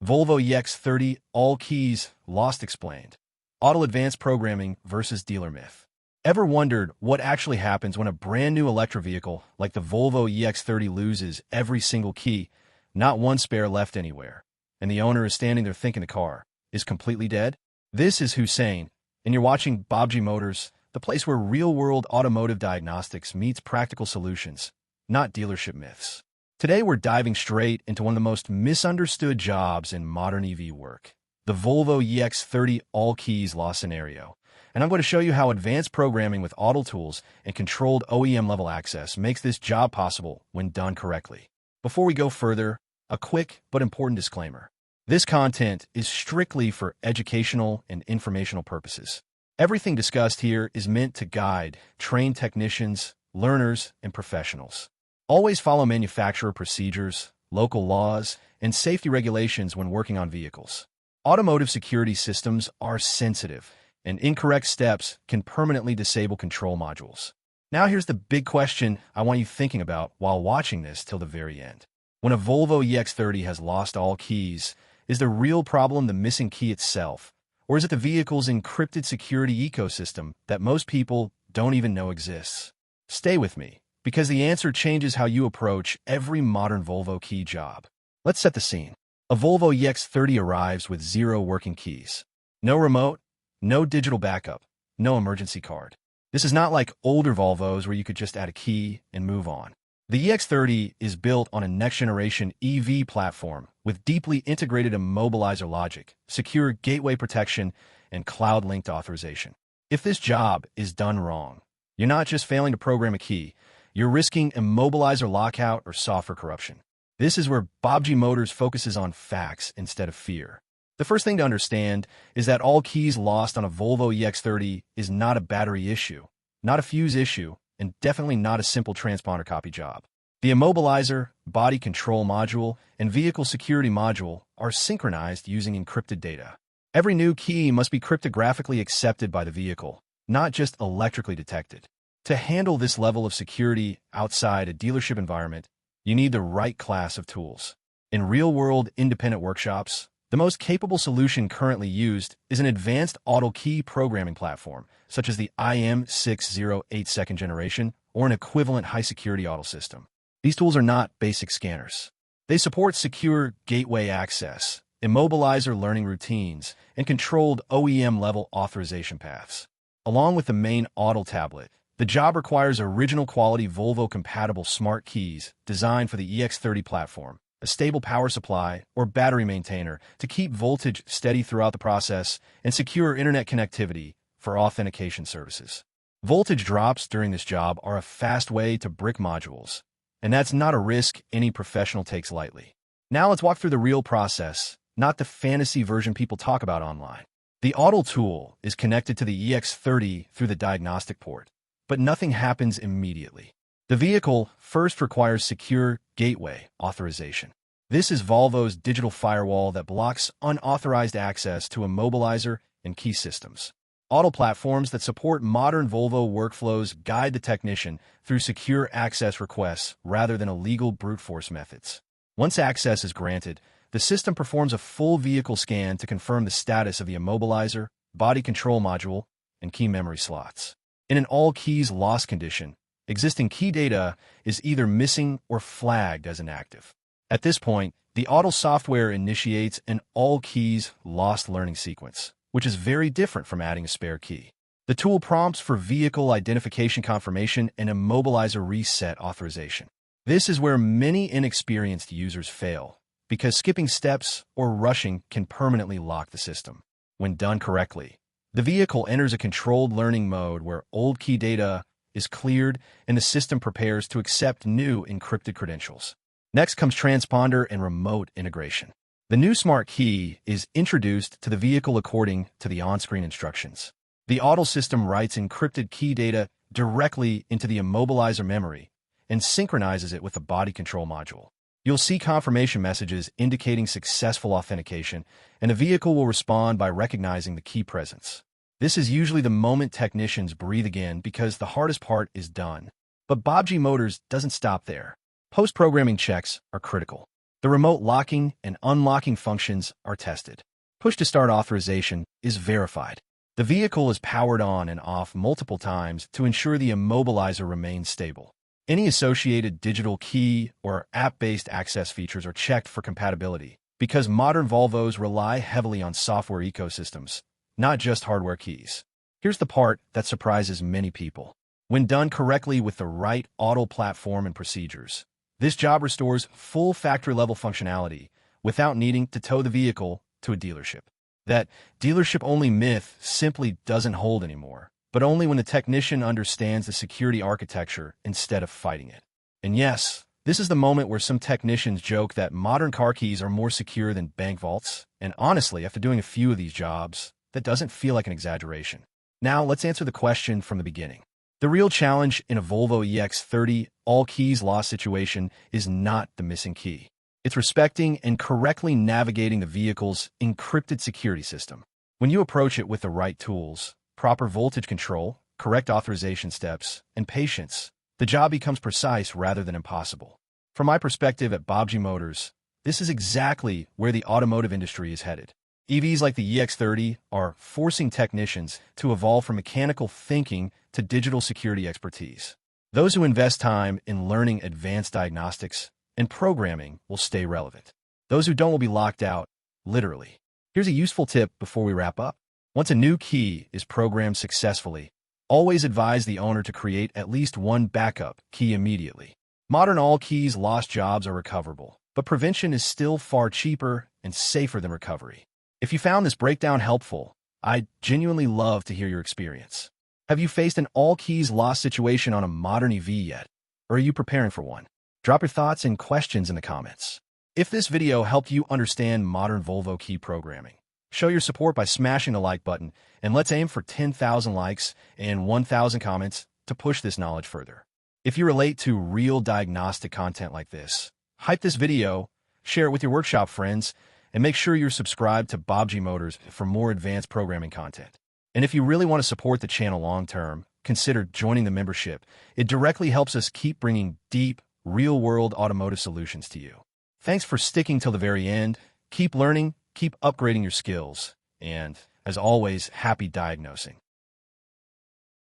Volvo EX30, all keys, lost explained. Autel advanced programming versus dealer myth. Ever wondered what actually happens when a brand new electric vehicle like the Volvo EX30 loses every single key, not one spare left anywhere, and the owner is standing there thinking the car is completely dead? This is Hussein, and you're watching Baabji Motors, the place where real-world automotive diagnostics meets practical solutions, not dealership myths. Today we're diving straight into one of the most misunderstood jobs in modern EV work, the Volvo EX30 all keys lost scenario. And I'm going to show you how advanced programming with Autel tools and controlled OEM-level access makes this job possible when done correctly. Before we go further, a quick but important disclaimer. This content is strictly for educational and informational purposes. Everything discussed here is meant to guide trained technicians, learners, and professionals. Always follow manufacturer procedures, local laws, and safety regulations when working on vehicles. Automotive security systems are sensitive, and incorrect steps can permanently disable control modules. Now here's the big question I want you thinking about while watching this till the very end. When a Volvo EX30 has lost all keys, is the real problem the missing key itself, or is it the vehicle's encrypted security ecosystem that most people don't even know exists? Stay with me, because the answer changes how you approach every modern Volvo key job. Let's set the scene. A Volvo EX30 arrives with 0 working keys. No remote, no digital backup, no emergency card. This is not like older Volvos where you could just add a key and move on. The EX30 is built on a next-generation EV platform with deeply integrated Immobilizer logic, secure gateway protection, and cloud-linked authorization. If this job is done wrong, you're not just failing to program a key, you're risking Immobilizer lockout or software corruption. This is where Baabji Motors focuses on facts instead of fear. The first thing to understand is that all keys lost on a Volvo EX30 is not a battery issue, not a fuse issue, and definitely not a simple transponder copy job. The Immobilizer, body control module, and vehicle security module are synchronized using encrypted data. Every new key must be cryptographically accepted by the vehicle, not just electrically detected. To handle this level of security outside a dealership environment, you need the right class of tools. In real-world independent workshops, the most capable solution currently used is an advanced Autel key programming platform, such as the IM608 second generation or an equivalent high-security Autel system. These tools are not basic scanners. They support secure gateway access, Immobilizer learning routines, and controlled OEM-level authorization paths. Along with the main Autel tablet, the job requires original quality Volvo-compatible smart keys designed for the EX30 platform, a stable power supply or battery maintainer to keep voltage steady throughout the process, and secure internet connectivity for authentication services. Voltage drops during this job are a fast way to brick modules, and that's not a risk any professional takes lightly. Now let's walk through the real process, not the fantasy version people talk about online. The Autel tool is connected to the EX30 through the diagnostic port, but nothing happens immediately. The vehicle first requires secure gateway authorization. This is Volvo's digital firewall that blocks unauthorized access to Immobilizer and key systems. Autel platforms that support modern Volvo workflows guide the technician through secure access requests rather than illegal brute force methods. Once access is granted, the system performs a full vehicle scan to confirm the status of the Immobilizer, body control module, and key memory slots. In an all keys lost condition, existing key data is either missing or flagged as inactive. At this point, the Autel software initiates an all keys lost learning sequence, which is very different from adding a spare key. The tool prompts for vehicle identification confirmation and Immobilizer reset authorization. This is where many inexperienced users fail, because skipping steps or rushing can permanently lock the system. When done correctly, the vehicle enters a controlled learning mode where old key data is cleared and the system prepares to accept new encrypted credentials. Next comes transponder and remote integration. The new smart key is introduced to the vehicle according to the on-screen instructions. The Autel system writes encrypted key data directly into the Immobilizer memory and synchronizes it with the body control module. You'll see confirmation messages indicating successful authentication, and the vehicle will respond by recognizing the key presence. This is usually the moment technicians breathe again because the hardest part is done. But Baabji Motors doesn't stop there. Post-programming checks are critical. The remote locking and unlocking functions are tested. Push-to-start authorization is verified. The vehicle is powered on and off multiple times to ensure the Immobilizer remains stable. Any associated digital key or app-based access features are checked for compatibility because modern Volvos rely heavily on software ecosystems, not just hardware keys. Here's the part that surprises many people. When done correctly with the right Autel platform and procedures, this job restores full factory-level functionality without needing to tow the vehicle to a dealership. That dealership-only myth simply doesn't hold anymore, but only when the technician understands the security architecture instead of fighting it. And yes, this is the moment where some technicians joke that modern car keys are more secure than bank vaults, and honestly, after doing a few of these jobs, that doesn't feel like an exaggeration. Now, let's answer the question from the beginning. The real challenge in a Volvo EX30 all keys lost situation is not the missing key. It's respecting and correctly navigating the vehicle's encrypted security system. When you approach it with the right tools, proper voltage control, correct authorization steps, and patience, the job becomes precise rather than impossible. From my perspective at Baabji Motors, this is exactly where the automotive industry is headed. EVs like the EX30 are forcing technicians to evolve from mechanical thinking to digital security expertise. Those who invest time in learning advanced diagnostics and programming will stay relevant. Those who don't will be locked out, literally. Here's a useful tip before we wrap up. Once a new key is programmed successfully, always advise the owner to create at least one backup key immediately. Modern all keys lost jobs are recoverable, but prevention is still far cheaper and safer than recovery. If you found this breakdown helpful, I'd genuinely love to hear your experience. Have you faced an all keys lost situation on a modern EV yet? Or are you preparing for one? Drop your thoughts and questions in the comments. If this video helped you understand modern Volvo key programming, show your support by smashing the like button, and let's aim for 10,000 likes and 1,000 comments to push this knowledge further. If you relate to real diagnostic content like this, hype this video, share it with your workshop friends, and make sure you're subscribed to Baabji Motors for more advanced programming content. And if you really want to support the channel long-term, consider joining the membership. It directly helps us keep bringing deep, real-world automotive solutions to you. Thanks for sticking till the very end. Keep learning, keep upgrading your skills, and, as always, happy diagnosing.